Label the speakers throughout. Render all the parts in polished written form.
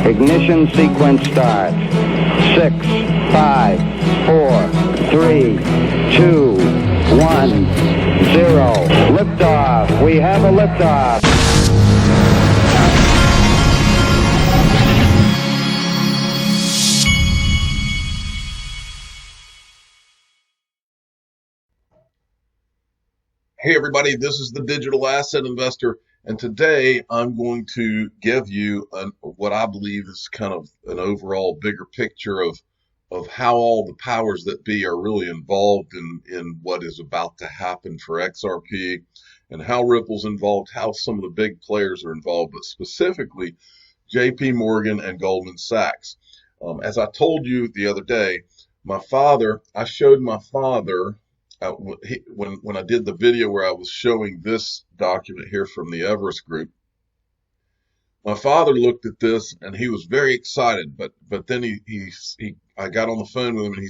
Speaker 1: Ignition sequence starts. 6, 5, 4, 3, 2, 1, 0. Liftoff. We have a liftoff.
Speaker 2: Hey everybody, this is the Digital Asset Investor, and today I'm going to give you what I believe is kind of an overall bigger picture of how all the powers that be are really involved in what is about to happen for XRP, and how Ripple's involved, how some of the big players are involved, but specifically JP Morgan and Goldman Sachs. As I told you the other day, I showed my father when I did the video where I was showing this document here from the Everest Group. My father looked at this and he was very excited, but then I got on the phone with him and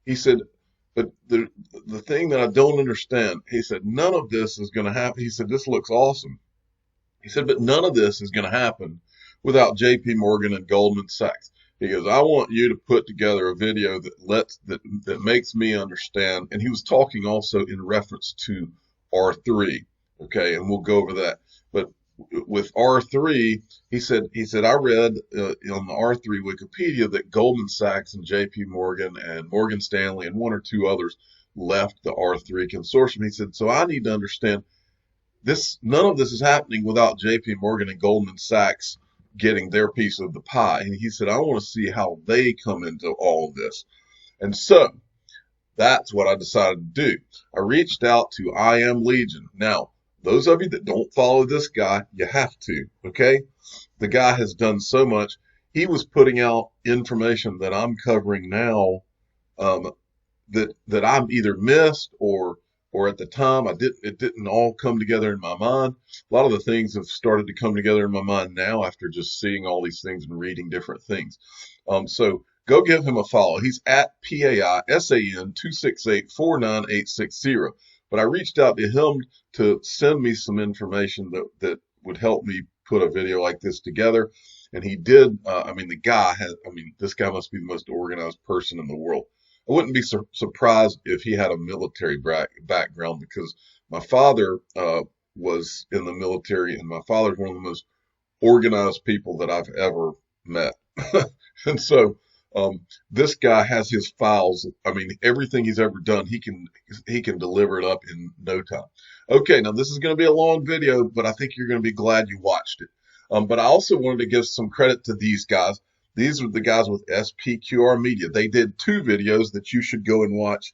Speaker 2: he said, but the thing that I don't understand, he said, none of this is going to happen. He said, this looks awesome. He said, but none of this is going to happen without JP Morgan and Goldman Sachs. He goes, I want you to put together a video that makes me understand. And he was talking also in reference to R3, okay, and we'll go over that. But with R3, he said I read on the R3 Wikipedia that Goldman Sachs and JP Morgan and Morgan Stanley and one or two others left the R3 consortium. He said, so I need to understand this. None of this is happening without JP Morgan and Goldman Sachs getting their piece of the pie. And he said, I want to see how they come into all of this. And so that's what I decided to do. I reached out to I Am Legion. Now, those of you that don't follow this guy, you have to, okay? The guy has done so much. He was putting out information that I'm covering now that I'm either missed or at the time it didn't all come together in my mind. A lot of the things have started to come together in my mind now after just seeing all these things and reading different things. So go give him a follow. He's at PAISAN 268-49860. But I reached out to him to send me some information that would help me put a video like this together. And he did. This guy must be the most organized person in the world. I wouldn't be surprised if he had a military background, because my father was in the military, and my father's one of the most organized people that I've ever met. And so this guy has his files. I mean, everything he's ever done, he can deliver it up in no time. Okay, now this is going to be a long video, but I think you're going to be glad you watched it. But I also wanted to give some credit to these guys. These are the guys with SPQR Media. They did two videos that you should go and watch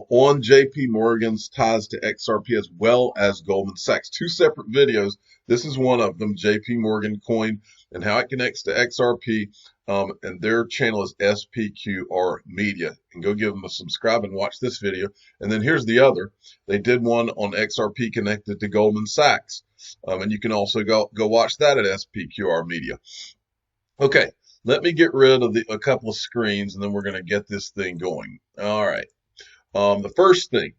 Speaker 2: on JP Morgan's ties to XRP as well as Goldman Sachs. Two separate videos. This is one of them, JP Morgan coin and how it connects to XRP. And their channel is SPQR Media. And go give them a subscribe and watch this video. And then here's the other. They did one on XRP connected to Goldman Sachs. And you can also go watch that at SPQR Media. Okay. Let me get rid of a couple of screens, and then we're going to get this thing going. All right. The first thing,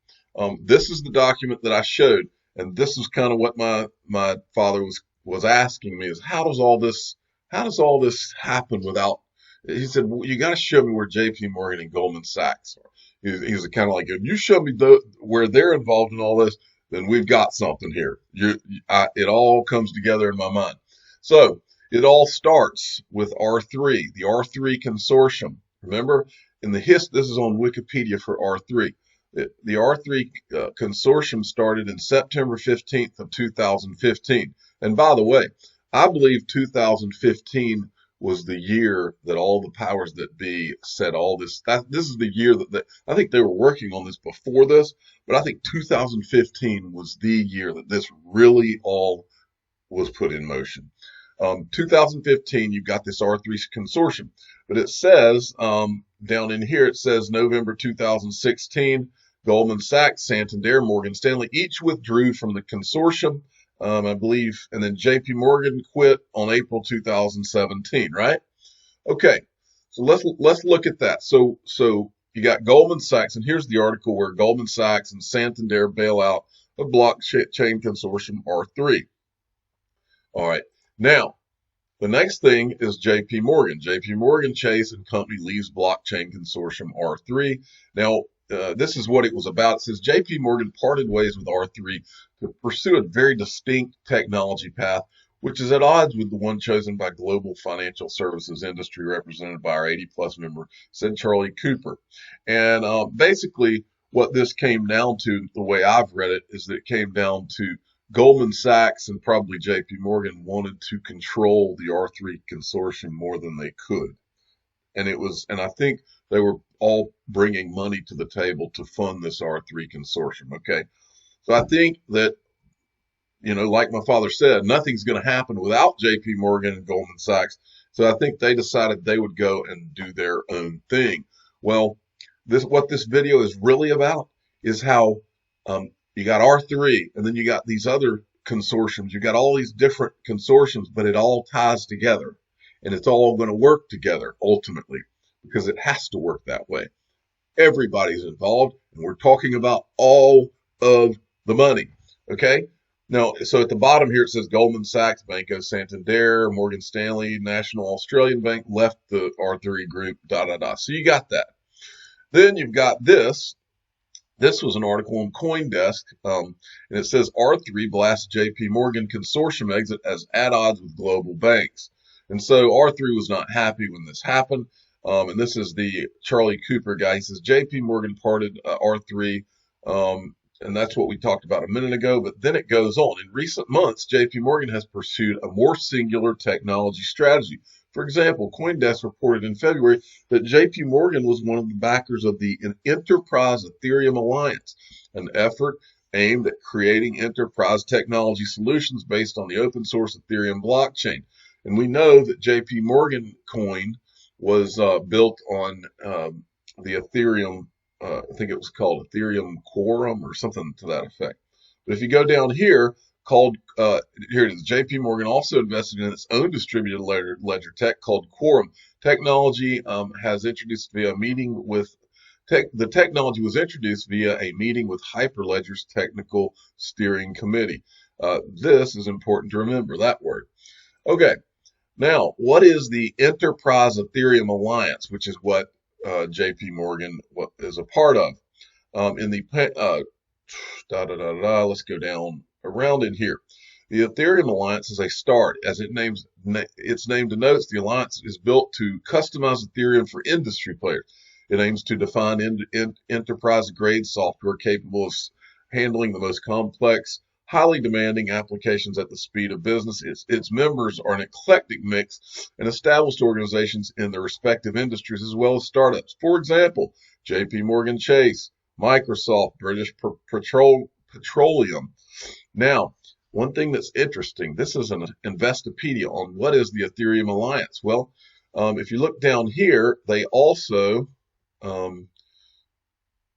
Speaker 2: this is the document that I showed, and this is kind of what my father was asking me, is how does all this happen without? He said, well, you got to show me where JP Morgan and Goldman Sachs are. He was kind of like, if you show me where they're involved in all this, then we've got something here. It all comes together in my mind. So it all starts with R3, the R3 consortium. Remember, this is on Wikipedia for R3. The R3 consortium started in September 15th of 2015. And by the way, I believe 2015 was the year that all the powers that be said all this. This is the year that I think they were working on this before this, but I think 2015 was the year that this really all was put in motion. 2015, you've got this R3 consortium, but it says down in here, it says November 2016, Goldman Sachs, Santander, Morgan Stanley each withdrew from the consortium, I believe, and then JP Morgan quit on April 2017, right? Okay, so let's look at that. So you got Goldman Sachs, and here's the article where Goldman Sachs and Santander bail out a blockchain consortium R3. All right. Now, The next thing is JP Morgan. JP Morgan Chase and Company leaves blockchain consortium R3. Now, this is what it was about. It says JP Morgan parted ways with R3 to pursue a very distinct technology path, which is at odds with the one chosen by global financial services industry represented by our 80-plus member, said Charlie Cooper. And basically what this came down to, the way I've read it, is that it came down to Goldman Sachs and probably JP Morgan wanted to control the R3 consortium more than they could. And I think they were all bringing money to the table to fund this R3 consortium. Okay. So I think that, like my father said, nothing's going to happen without JP Morgan and Goldman Sachs. So I think they decided they would go and do their own thing. Well, what this video is really about is how, you got R3 and then you got these other consortiums. You got all these different consortiums, but it all ties together and it's all going to work together ultimately because it has to work that way. Everybody's involved and we're talking about all of the money. Okay. Now, so at the bottom here, it says Goldman Sachs, Banco Santander, Morgan Stanley, National Australian Bank left the R3 group, So you got that. Then you've got this. This was an article on CoinDesk, and it says R3 blasts JP Morgan consortium exit as at odds with global banks. And so R3 was not happy when this happened. And this is the Charlie Cooper guy. He says JP Morgan parted R3, and that's what we talked about a minute ago. But then it goes on. In recent months, JP Morgan has pursued a more singular technology strategy. For example, CoinDesk reported in February that JP Morgan was one of the backers of the Enterprise Ethereum Alliance, an effort aimed at creating enterprise technology solutions based on the open source Ethereum blockchain. And we know that JP Morgan coin was built on the Ethereum, I think it was called Ethereum Quorum or something to that effect. But if you go down here, here it is. JP Morgan also invested in its own distributed ledger tech called Quorum. Technology has introduced via a meeting with the technology was introduced via a meeting with Hyperledger's technical steering committee. This is important to remember, that word. Okay. Now, what is the Enterprise Ethereum Alliance, which is what JP Morgan is a part of? Let's go down around in here. The Ethereum Alliance is a start. As its name denotes, the alliance is built to customize Ethereum for industry players. It aims to define enterprise-grade software capable of handling the most complex, highly demanding applications at the speed of business. Its members are an eclectic mix and established organizations in their respective industries as well as startups. For example, JP Morgan Chase, Microsoft, British Petroleum. Now, one thing that's interesting, this is an Investopedia on what is the Ethereum Alliance. Well, if you look down here, they also,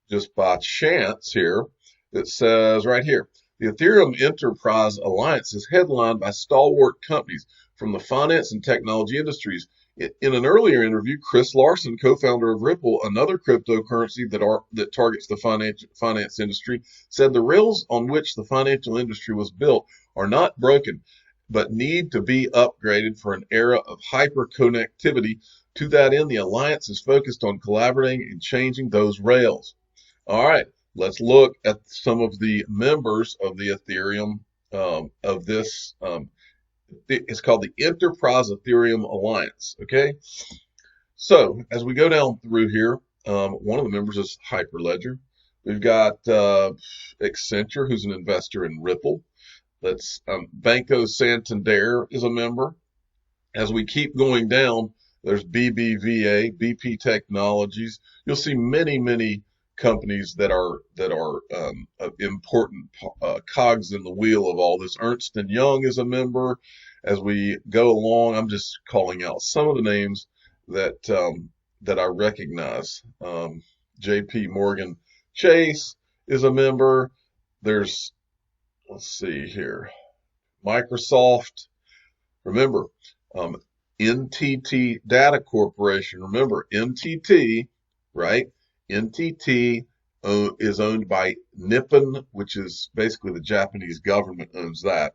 Speaker 2: just by chance here, it says right here, the Ethereum Enterprise Alliance is headlined by stalwart companies from the finance and technology industries. In an earlier interview, Chris Larson, co-founder of Ripple, another cryptocurrency that targets the finance industry, said the rails on which the financial industry was built are not broken, but need to be upgraded for an era of hyper-connectivity. To that end, the alliance is focused on collaborating and changing those rails. All right, let's look at some of the members of the Ethereum, it's called the Enterprise Ethereum Alliance, okay? So as we go down through here, one of the members is Hyperledger. We've got Accenture, who's an investor in Ripple. That's Banco Santander is a member. As we keep going down, there's BBVA, BP Technologies. You'll see many, many companies that are important cogs in the wheel of all this. Ernst & Young is a member. As we go along, I'm just calling out some of the names that I recognize. JP Morgan Chase is a member. There's, let's see here, Microsoft. Remember, NTT Data Corporation. Remember, NTT, right? NTT is owned by Nippon, which is basically the Japanese government owns that.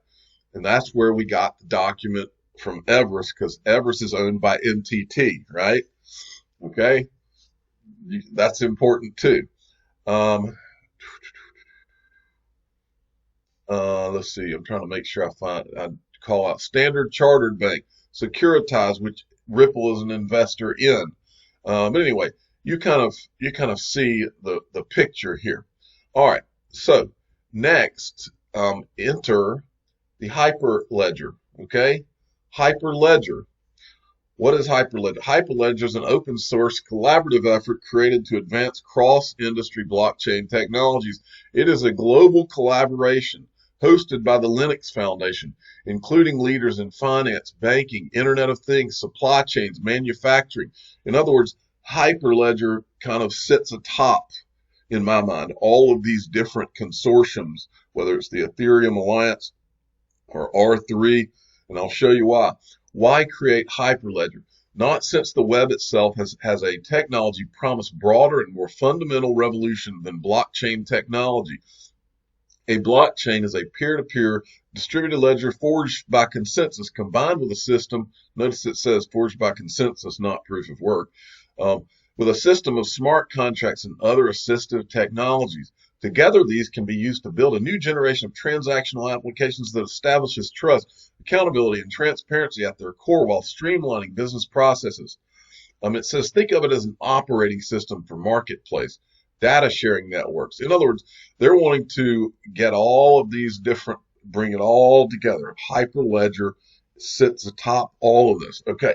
Speaker 2: And that's where we got the document from Everest, because Everest is owned by NTT, right? Okay, that's important too. Let's see. I'm trying to make sure I call out Standard Chartered Bank, Securitize, which Ripple is an investor in. But anyway, you kind of see the picture here. All right. So next, enter the Hyperledger. Okay, Hyperledger. What is Hyperledger? Hyperledger is an open source collaborative effort created to advance cross-industry blockchain technologies. It is a global collaboration hosted by the Linux Foundation, including leaders in finance, banking, Internet of Things, supply chains, manufacturing. In other words, Hyperledger kind of sits atop, in my mind, all of these different consortiums, whether it's the Ethereum Alliance or R3, and I'll show you why. Why create Hyperledger? Not since the web itself has a technology promised broader and more fundamental revolution than blockchain technology. A blockchain is a peer-to-peer distributed ledger forged by consensus combined with a system, notice it says forged by consensus, not proof of work, with a system of smart contracts and other assistive technologies. Together, these can be used to build a new generation of transactional applications that establishes trust, accountability, and transparency at their core while streamlining business processes. It says, think of it as an operating system for marketplace, data sharing networks. In other words, they're wanting to get all of these different, bring it all together. Hyperledger sits atop all of this. Okay,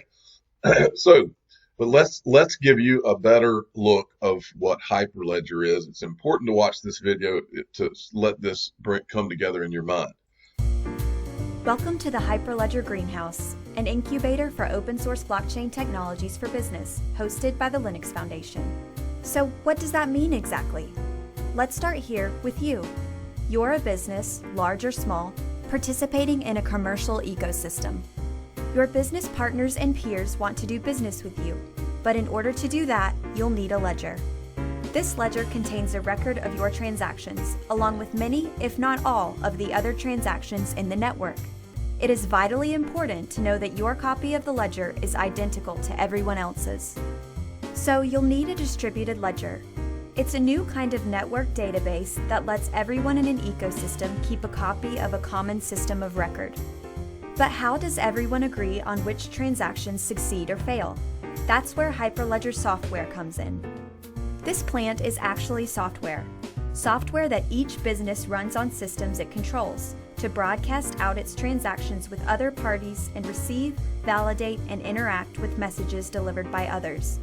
Speaker 2: but let's give you a better look of what Hyperledger is. It's important to watch this video to let this come together in your mind.
Speaker 3: Welcome to the Hyperledger Greenhouse, an incubator for open source blockchain technologies for business, hosted by the Linux Foundation. So what does that mean exactly? Let's start here with you. You're a business, large or small, participating in a commercial ecosystem. Your business partners and peers want to do business with you, but in order to do that, you'll need a ledger. This ledger contains a record of your transactions, along with many, if not all, of the other transactions in the network. It is vitally important to know that your copy of the ledger is identical to everyone else's. So you'll need a distributed ledger. It's a new kind of network database that lets everyone in an ecosystem keep a copy of a common system of record. But how does everyone agree on which transactions succeed or fail? That's where Hyperledger software comes in. This plant is actually software that each business runs on systems it controls to broadcast out its transactions with other parties and receive, validate, and interact with messages delivered by others.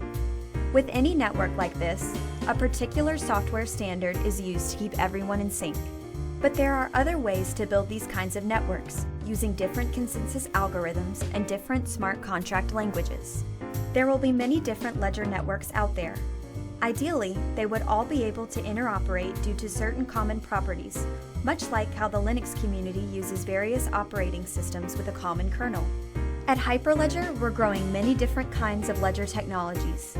Speaker 3: With any network like this, a particular software standard is used to keep everyone in sync. But there are other ways to build these kinds of networks, using different consensus algorithms and different smart contract languages. There will be many different ledger networks out there. Ideally, they would all be able to interoperate due to certain common properties, much like how the Linux community uses various operating systems with a common kernel. At Hyperledger, we're growing many different kinds of ledger technologies.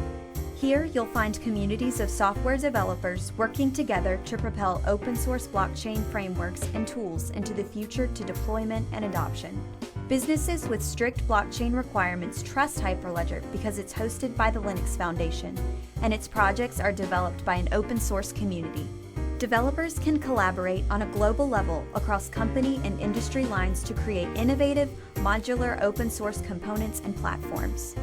Speaker 3: Here, you'll find communities of software developers working together to propel open source blockchain frameworks and tools into the future to deployment and adoption. Businesses with strict blockchain requirements trust Hyperledger because it's hosted by the Linux Foundation, and its projects are developed by an open source community. Developers can collaborate on a global level across company and industry lines to create innovative, modular open source components and platforms.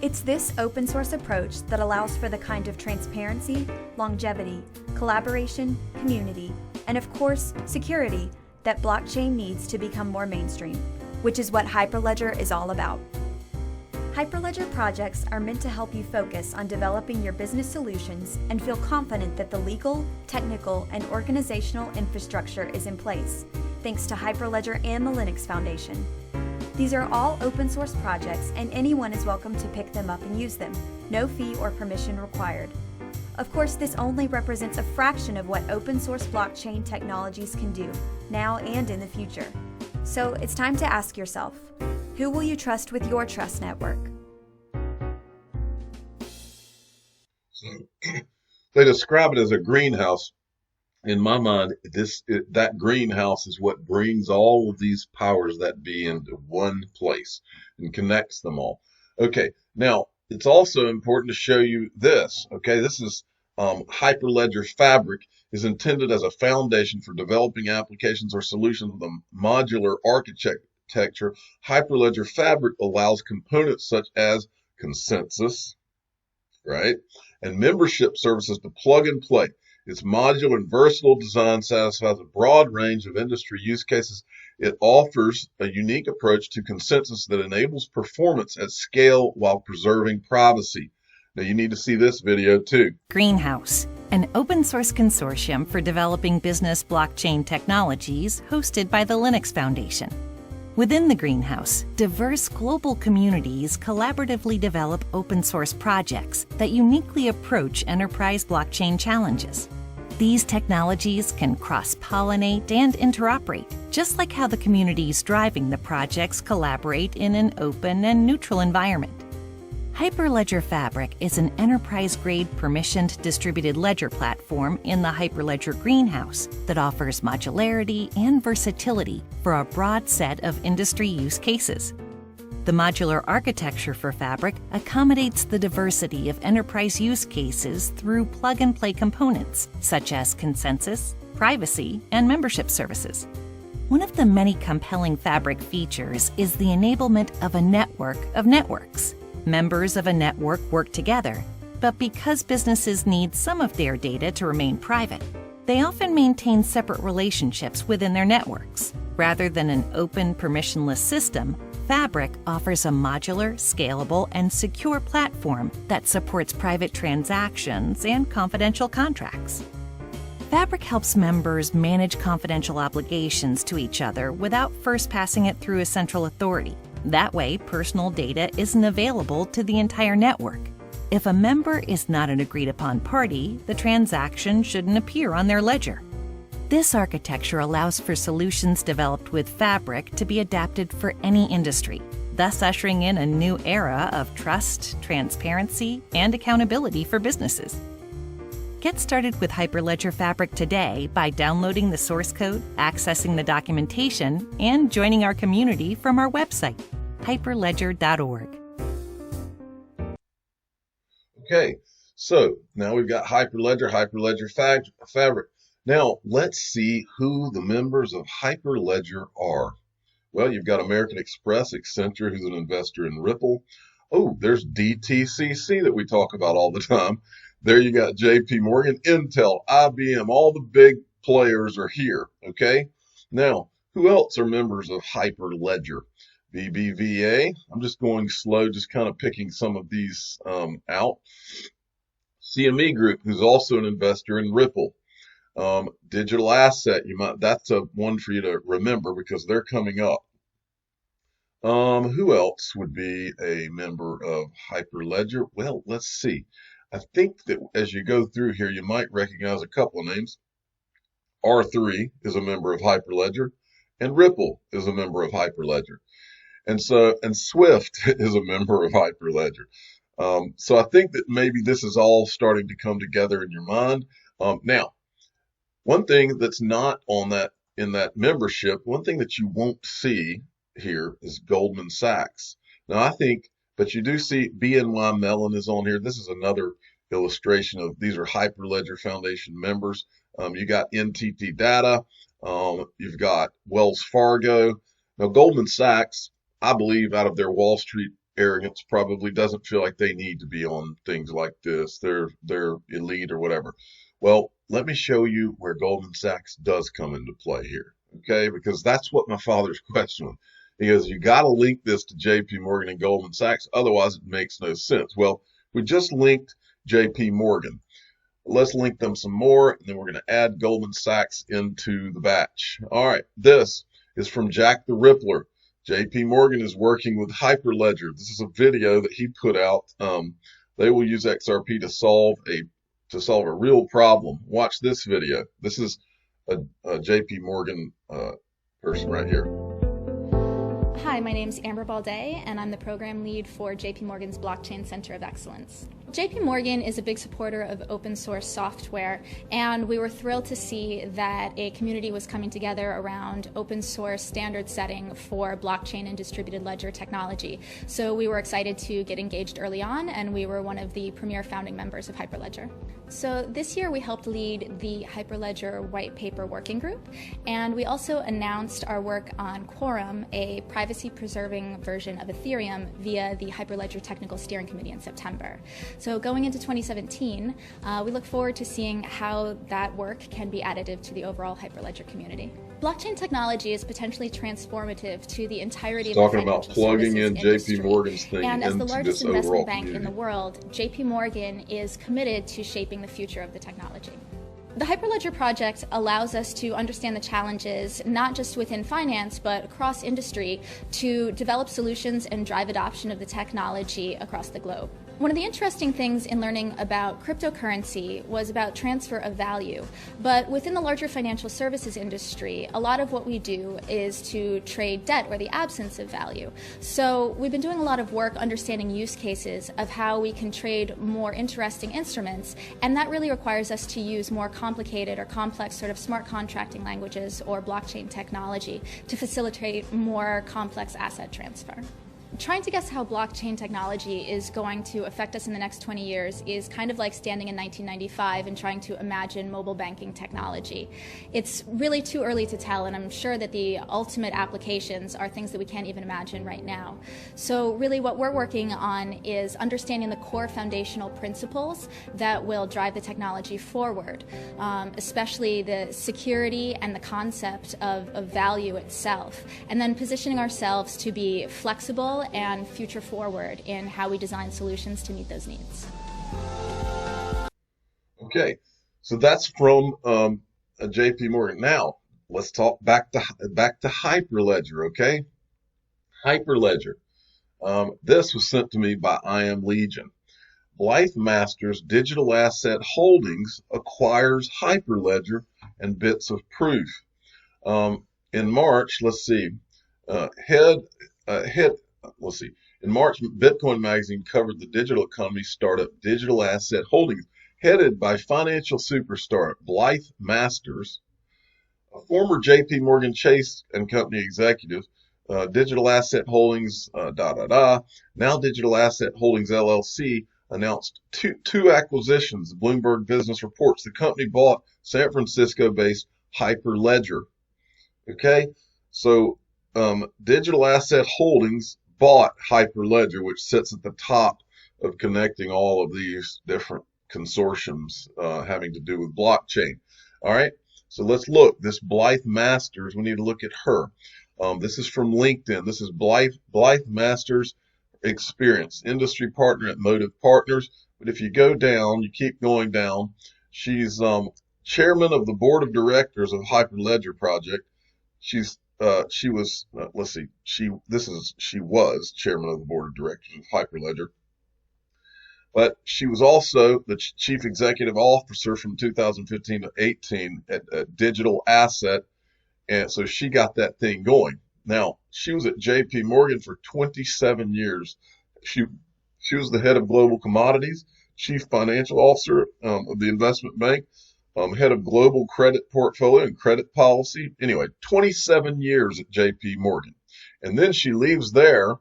Speaker 3: It's this open source approach that allows for the kind of transparency, longevity, collaboration, community, and of course, security that blockchain needs to become more mainstream, which is what Hyperledger is all about. Hyperledger projects are meant to help you focus on developing your business solutions and feel confident that the legal, technical, and organizational infrastructure is in place, thanks to Hyperledger and the Linux Foundation. These are all open source projects and anyone is welcome to pick them up and use them, no fee or permission required. Of course, this only represents a fraction of what open source blockchain technologies can do, now and in the future. So it's time to ask yourself, who will you trust with your trust network?
Speaker 2: So they describe it as a greenhouse, in my mind, that greenhouse is what brings all of these powers that be into one place and connects them all. Okay, now it's also important to show you this. Okay, this is Hyperledger Fabric is intended as a foundation for developing applications or solutions with a modular architecture. Hyperledger Fabric allows components such as consensus, right, and membership services to plug and play. Its modular and versatile design satisfies a broad range of industry use cases. It offers a unique approach to consensus that enables performance at scale while preserving privacy. Now you need to see this video too.
Speaker 4: Greenhouse, an open source consortium for developing business blockchain technologies hosted by the Linux Foundation. Within the Greenhouse, diverse global communities collaboratively develop open source projects that uniquely approach enterprise blockchain challenges. These technologies can cross-pollinate and interoperate, just like how the communities driving the projects collaborate in an open and neutral environment. Hyperledger Fabric is an enterprise-grade permissioned distributed ledger platform in the Hyperledger Greenhouse that offers modularity and versatility for a broad set of industry use cases. The modular architecture for Fabric accommodates the diversity of enterprise use cases through plug-and-play components such as consensus, privacy, and membership services. One of the many compelling Fabric features is the enablement of a network of networks. Members of a network work together, but because businesses need some of their data to remain private, they often maintain separate relationships within their networks. Rather than an open, permissionless system, Fabric offers a modular, scalable, and secure platform that supports private transactions and confidential contracts. Fabric helps members manage confidential obligations to each other without first passing it through a central authority. That way, personal data isn't available to the entire network. If a member is not an agreed-upon party, the transaction shouldn't appear on their ledger. This architecture allows for solutions developed with Fabric to be adapted for any industry, thus ushering in a new era of trust, transparency, and accountability for businesses. Get started with Hyperledger Fabric today by downloading the source code, accessing the documentation, and joining our community from our website, hyperledger.org.
Speaker 2: Okay, so now we've got Hyperledger Fabric. Now let's see who the members of Hyperledger are. Well, you've got American Express, Accenture, who's an investor in Ripple. Oh, there's DTCC that we talk about all the time. There you got JP Morgan, Intel, IBM, all the big players are here, okay? Now, who else are members of Hyperledger? BBVA, I'm just going slow, just kind of picking some of these out. CME Group, who's also an investor in Ripple. Digital Asset, that's a one for you to remember because they're coming up. Who else would be a member of Hyperledger? Well, let's see. I think that as you go through here, you might recognize a couple of names. R3 is a member of Hyperledger, and Ripple is a member of Hyperledger. And Swift is a member of Hyperledger. So I think that maybe this is all starting to come together in your mind. Now, one thing that's not in that membership, one thing that you won't see here is Goldman Sachs. Now but you do see BNY Mellon is on here. This is another illustration of these are Hyperledger Foundation members. You got NTT Data. You've got Wells Fargo. Now Goldman Sachs, I believe out of their Wall Street arrogance, probably doesn't feel like they need to be on things like this. They're elite or whatever. Well, let me show you where Goldman Sachs does come into play here, okay? Because that's what my father's questioning. He goes, you got to link this to JP Morgan and Goldman Sachs, otherwise it makes no sense. Well, we just linked JP Morgan. Let's link them some more, and then we're going to add Goldman Sachs into the batch. All right, this is from Jack the Rippler. JP Morgan is working with Hyperledger. This is a video that he put out. They will use XRP to solve a real problem. Watch this video. This is a JP Morgan person right here.
Speaker 5: Hi, my name's Amber Balday, and I'm the program lead for JP Morgan's Blockchain Center of Excellence. JP Morgan is a big supporter of open source software, and we were thrilled to see that a community was coming together around open source standard setting for blockchain and distributed ledger technology. So we were excited to get engaged early on, and we were one of the premier founding members of Hyperledger. So this year we helped lead the Hyperledger white paper working group, and we also announced our work on Quorum, a privacy-preserving version of Ethereum, via the Hyperledger Technical Steering Committee in September. So going into 2017, we look forward to seeing how that work can be additive to the overall Hyperledger community. Blockchain technology is potentially transformative to the entirety of the
Speaker 2: Talking about
Speaker 5: financial
Speaker 2: plugging
Speaker 5: services
Speaker 2: in
Speaker 5: industry.
Speaker 2: JP Morgan's thing
Speaker 5: And as the
Speaker 2: into
Speaker 5: largest
Speaker 2: this overall
Speaker 5: investment bank
Speaker 2: community.
Speaker 5: in the world, JP Morgan is committed to shaping the future of the technology. The Hyperledger project allows us to understand the challenges, not just within finance, but across industry, to develop solutions and drive adoption of the technology across the globe. One of the interesting things in learning about cryptocurrency was about transfer of value. But within the larger financial services industry, a lot of what we do is to trade debt or the absence of value. So we've been doing a lot of work understanding use cases of how we can trade more interesting instruments, and that really requires us to use more complicated or complex sort of smart contracting languages or blockchain technology to facilitate more complex asset transfer. Trying to guess how blockchain technology is going to affect us in the next 20 years is kind of like standing in 1995 and trying to imagine mobile banking technology. It's really too early to tell, and I'm sure that the ultimate applications are things that we can't even imagine right now. So really what we're working on is understanding the core foundational principles that will drive the technology forward, especially the security and the concept of value itself, and then positioning ourselves to be flexible and future forward in how we design solutions to meet those needs.
Speaker 2: Okay, so that's from JP Morgan. Now let's talk back to Hyperledger. Okay, Hyperledger. This was sent to me by I Am Legion. Blythe Masters Digital Asset Holdings acquires Hyperledger and Bits of Proof. In March, let's see. In March, Bitcoin Magazine covered the digital economy startup Digital Asset Holdings, headed by financial superstar Blythe Masters, a former JP Morgan Chase and Company executive. Digital Asset Holdings, now Digital Asset Holdings LLC, announced two acquisitions. Bloomberg Business reports the company bought San Francisco-based Hyperledger. Okay, so Digital Asset Holdings bought Hyperledger, which sits at the top of connecting all of these different consortiums having to do with blockchain. All right, so let's look. This Blythe Masters, we need to look at her. This is from LinkedIn. This is Blythe Masters Experience, industry partner at Motive Partners. But if you go down, you keep going down, she's chairman of the board of directors of Hyperledger project. She was chairman of the board of directors of Hyperledger, but she was also the chief executive officer from 2015 to 18 at Digital Asset, and so she got that thing going. Now, she was at JP Morgan for 27 years. She was the head of global commodities, chief financial officer of the investment bank, head of global credit portfolio and credit policy. Anyway, 27 years at JP Morgan. And then she leaves there.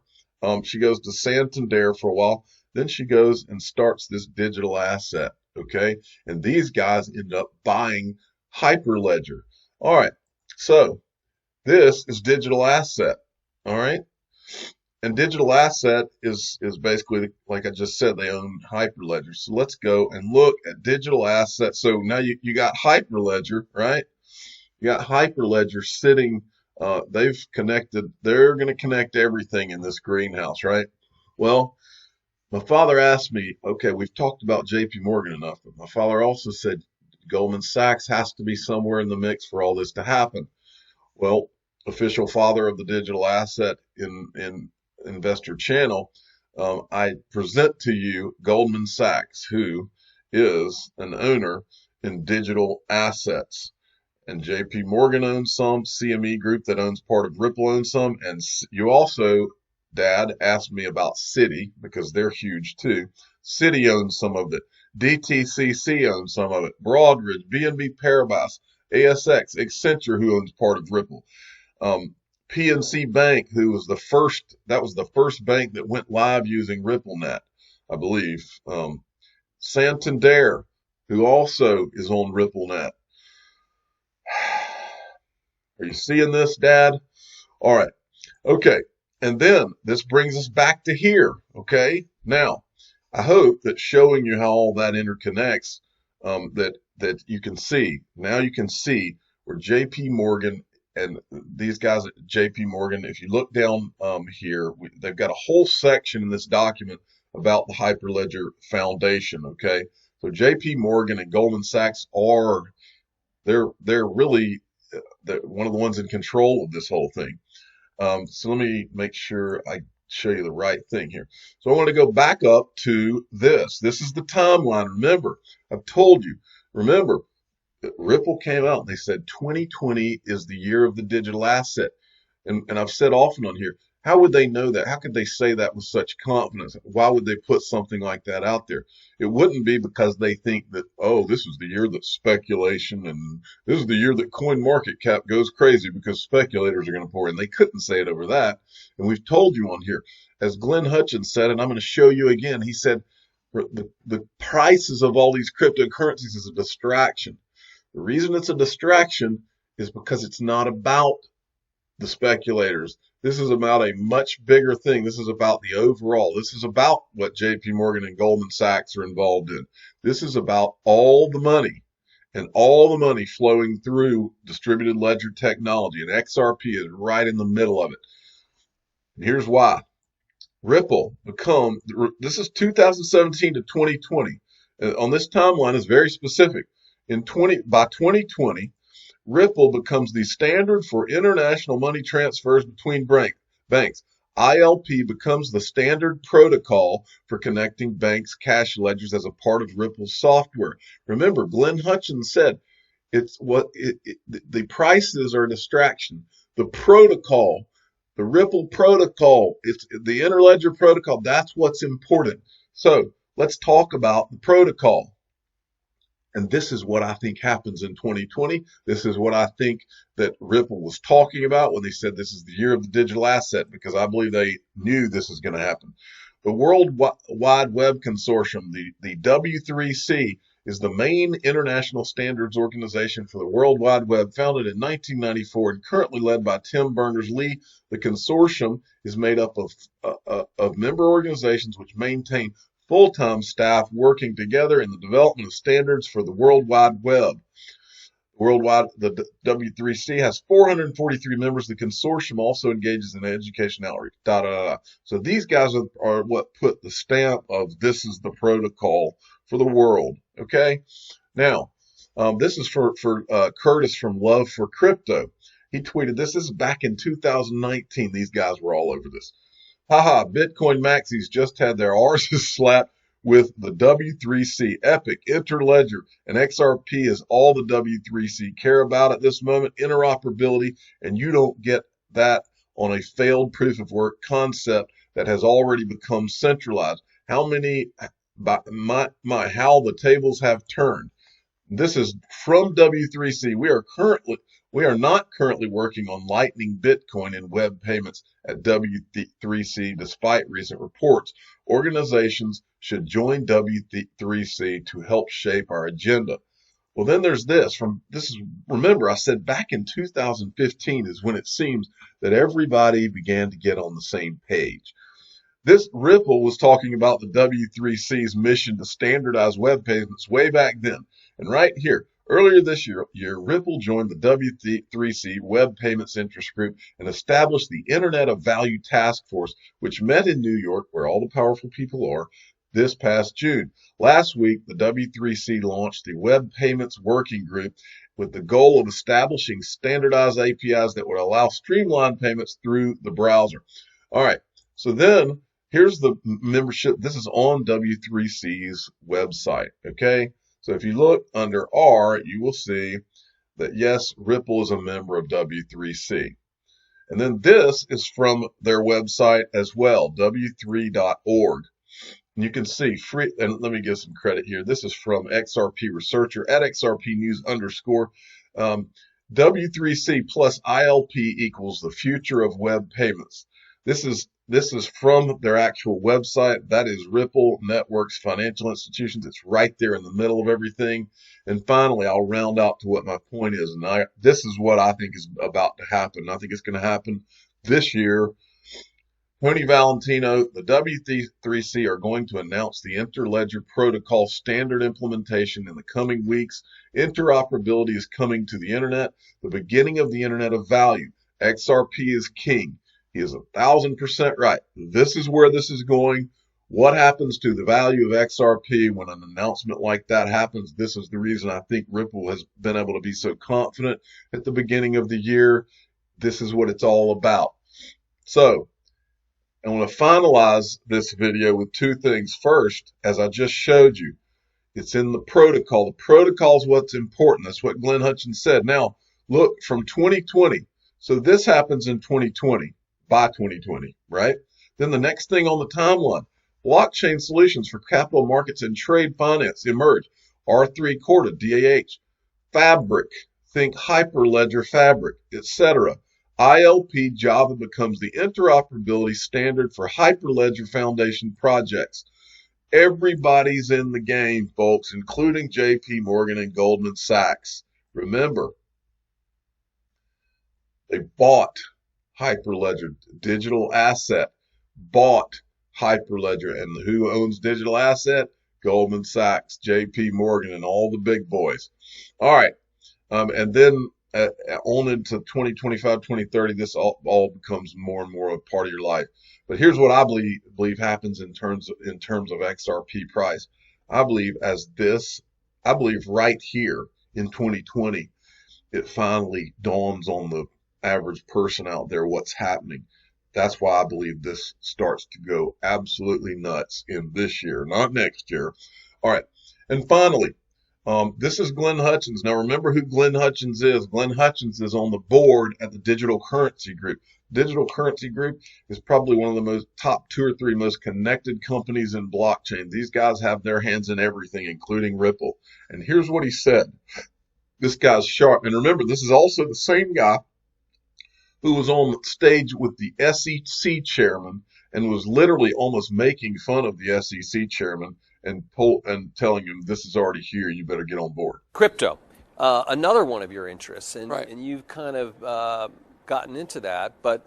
Speaker 2: She goes to Santander for a while. Then she goes and starts this digital asset. Okay. And these guys end up buying Hyperledger. All right. So this is digital asset. All right. And digital asset is basically, like I just said, they own Hyperledger. So let's go and look at digital assets. So now you got Hyperledger, right? You got Hyperledger sitting, they're going to connect everything in this greenhouse, right? Well, my father asked me, okay, we've talked about JP Morgan enough, but my father also said Goldman Sachs has to be somewhere in the mix for all this to happen. Well, official father of the digital asset in investor channel, I present to you Goldman Sachs, who is an owner in digital assets. And JP Morgan owns some, CME Group that owns part of Ripple owns some, and you also, Dad asked me about Citi because they're huge too. Citi owns some of it. DTCC owns some of it. Broadridge, BNB Paribas, ASX, Accenture, who owns part of Ripple. PNC Bank, who was the first bank that went live using RippleNet, I believe. Santander, who also is on RippleNet. Are you seeing this, Dad? All right. Okay. And then this brings us back to here. Okay. Now, I hope that showing you how all that interconnects, that you can see. Now you can see where JP Morgan and these guys at JP Morgan, if you look down here, they've got a whole section in this document about the Hyperledger Foundation. Okay. So JP Morgan and Goldman Sachs they're really one of the ones in control of this whole thing. So let me make sure I show you the right thing here. So I want to go back up to this. This is the timeline. Remember, I've told you, remember, Ripple came out and they said 2020 is the year of the digital asset. And I've said often on here, how would they know that? How could they say that with such confidence? Why would they put something like that out there? It wouldn't be because they think that, oh, this is the year that speculation and this is the year that coin market cap goes crazy because speculators are going to pour in. They couldn't say it over that. And we've told you on here, as Glenn Hutchins said, and I'm going to show you again, he said the prices of all these cryptocurrencies is a distraction. The reason it's a distraction is because it's not about the speculators. This is about a much bigger thing. This is about the overall. This is about what JP Morgan and Goldman Sachs are involved in. This is about all the money and all the money flowing through distributed ledger technology. And XRP is right in the middle of it. And here's why. Ripple this is 2017 to 2020. On this timeline is very specific. By 2020, Ripple becomes the standard for international money transfers between banks. ILP becomes the standard protocol for connecting banks' cash ledgers as a part of Ripple's software. Remember, Glenn Hutchins said the prices are a distraction. The protocol, the Ripple protocol, it's the interledger protocol. That's what's important. So let's talk about the protocol. And this is what I think happens in 2020. This is what I think that Ripple was talking about when they said this is the year of the digital asset, because I believe they knew this is going to happen. The World Wide Web Consortium, the W3C, is the main international standards organization for the World Wide Web, founded in 1994 and currently led by Tim Berners-Lee. The consortium is made up of member organizations which maintain full-time staff working together in the development of standards for the World Wide Web. The W3C has 443 members. The consortium also engages in education outreach. So these guys are what put the stamp of this is the protocol for the world. Okay. Now, this is for Curtis from Love for Crypto. He tweeted this. This is back in 2019. These guys were all over this. Haha, Bitcoin maxis just had their arses slapped with the W3C. Epic, Interledger, and XRP is all the W3C care about at this moment. Interoperability, and you don't get that on a failed proof of work concept that has already become centralized. How the tables have turned. This is from W3C. We are not currently working on Lightning Bitcoin and web payments at W3C, despite recent reports. Organizations should join W3C to help shape our agenda. Well, then there's remember, I said back in 2015 is when it seems that everybody began to get on the same page. This Ripple was talking about the W3C's mission to standardize web payments way back then. And right here, earlier this year, Ripple joined the W3C Web Payments Interest Group and established the Internet of Value Task Force, which met in New York, where all the powerful people are, this past June. Last week, the W3C launched the Web Payments Working Group with the goal of establishing standardized APIs that would allow streamlined payments through the browser. All right, so then here's the membership. This is on W3C's website, okay? So if you look under R, you will see that, yes, Ripple is a member of W3C. And then this is from their website as well, w3.org. And you can see free, and let me give some credit here. This is from XRP researcher at XRP News _ W3C plus ILP equals the future of web payments. This is from their actual website. That is Ripple Networks Financial Institutions. It's right there in the middle of everything. And finally, I'll round out to what my point is. And this is what I think is about to happen. I think it's going to happen this year. Tony Valentino, the W3C are going to announce the Interledger Protocol standard implementation in the coming weeks. Interoperability is coming to the internet, the beginning of the internet of value. XRP is king. He is 1,000% right. This is where this is going. What happens to the value of XRP when an announcement like that happens? This is the reason I think Ripple has been able to be so confident at the beginning of the year. This is what it's all about. So, I want to finalize this video with two things. First, as I just showed you, it's in the protocol. The protocol is what's important. That's what Glenn Hutchins said. Now, look, from 2020. So this happens in 2020, by 2020, right? Then the next thing on the timeline, blockchain solutions for capital markets and trade finance emerge. R3 Corda, DAH, Fabric, think Hyperledger Fabric, etc. ILP Java becomes the interoperability standard for Hyperledger Foundation projects. Everybody's in the game, folks, including JP Morgan and Goldman Sachs. Remember, they bought Hyperledger, digital asset, bought Hyperledger. And who owns digital asset? Goldman Sachs, JP Morgan, and all the big boys. All right. And then on into 2025, 2030, this all becomes more and more a part of your life. But here's what I believe happens in terms of XRP price. I believe right here in 2020, it finally dawns on the average person out there what's happening. That's why I believe this starts to go absolutely nuts in this year, not next year. All right. And finally, this is Glenn Hutchins. Now, remember who Glenn Hutchins is. Glenn Hutchins is on the board at the Digital Currency Group. Digital Currency Group is probably one of the top 2 or 3 most connected companies in blockchain. These guys have their hands in everything, including Ripple. And here's what he said. This guy's sharp. And remember, this is also the same guy who was on stage with the SEC chairman and was literally almost making fun of the SEC chairman and telling him, this is already here, you better get on board.
Speaker 6: Crypto, another one of your interests, and,
Speaker 7: right.
Speaker 6: and you've kind of gotten into that, but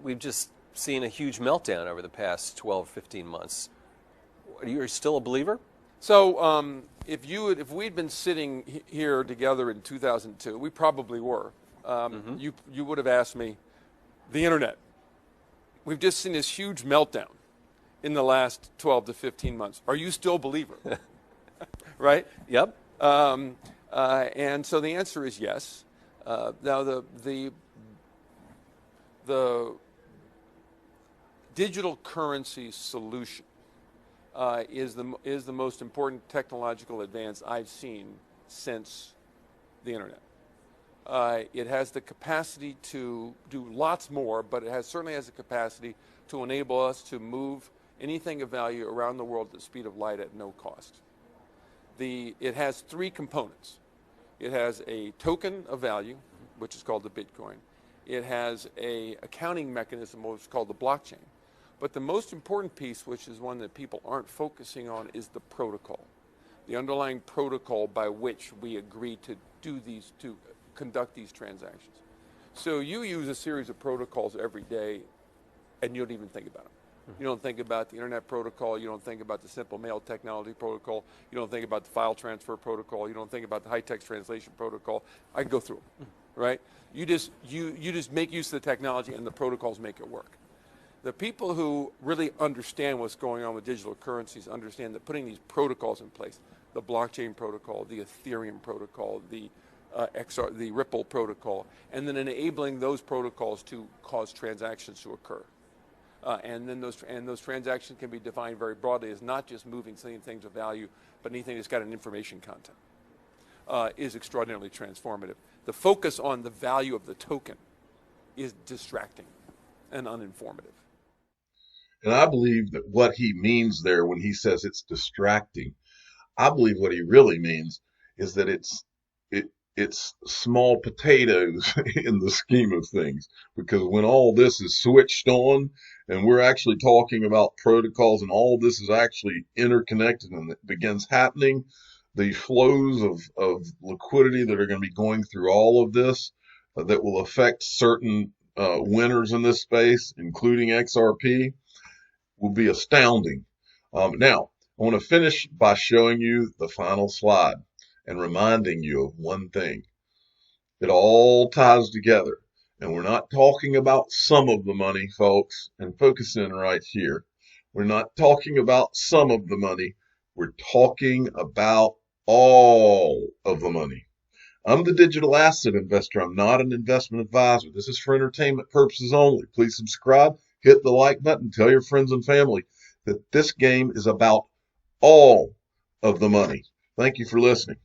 Speaker 6: we've just seen a huge meltdown over the past 12, 15 months. Are you still a believer?
Speaker 7: So if we'd been sitting here together in 2002, we probably were. You would have asked me, the internet. We've just seen this huge meltdown in the last 12 to 15 months. Are you still a believer? Right?
Speaker 6: Yep.
Speaker 7: And so the answer is yes. Now the digital currency solution is the most important technological advance I've seen since the internet. It has the capacity to do lots more, but it certainly has the capacity to enable us to move anything of value around the world at the speed of light at no cost. It has 3 components. It has a token of value, which is called the Bitcoin. It has an accounting mechanism, which is called the blockchain. But the most important piece, which is one that people aren't focusing on, is the protocol. The underlying protocol by which we agree to conduct these transactions. So you use a series of protocols every day, and you don't even think about them. You don't think about the internet protocol. You don't think about the simple mail technology protocol. You don't think about the file transfer protocol. You don't think about the high text translation protocol. I can go through them, right? You just make use of the technology, and the protocols make it work. The people who really understand what's going on with digital currencies understand that putting these protocols in place, the blockchain protocol, the Ethereum protocol, the Ripple protocol, and then enabling those protocols to cause transactions to occur. And then those transactions can be defined very broadly as not just moving things of value, but anything that's got an information content, is extraordinarily transformative. The focus on the value of the token is distracting and uninformative.
Speaker 2: And I believe that what he means there when he says it's distracting, I believe what he really means is that it's small potatoes in the scheme of things. Because when all this is switched on and we're actually talking about protocols and all this is actually interconnected and it begins happening, the flows of liquidity that are going to be going through all of this that will affect certain winners in this space, including XRP, will be astounding. Now, I want to finish by showing you the final slide and reminding you of one thing. It all ties together. And we're not talking about some of the money, folks, and focus in right here. We're not talking about some of the money. We're talking about all of the money. I'm the digital asset investor. I'm not an investment advisor. This is for entertainment purposes only. Please subscribe, hit the like button, tell your friends and family that this game is about all of the money. Thank you for listening.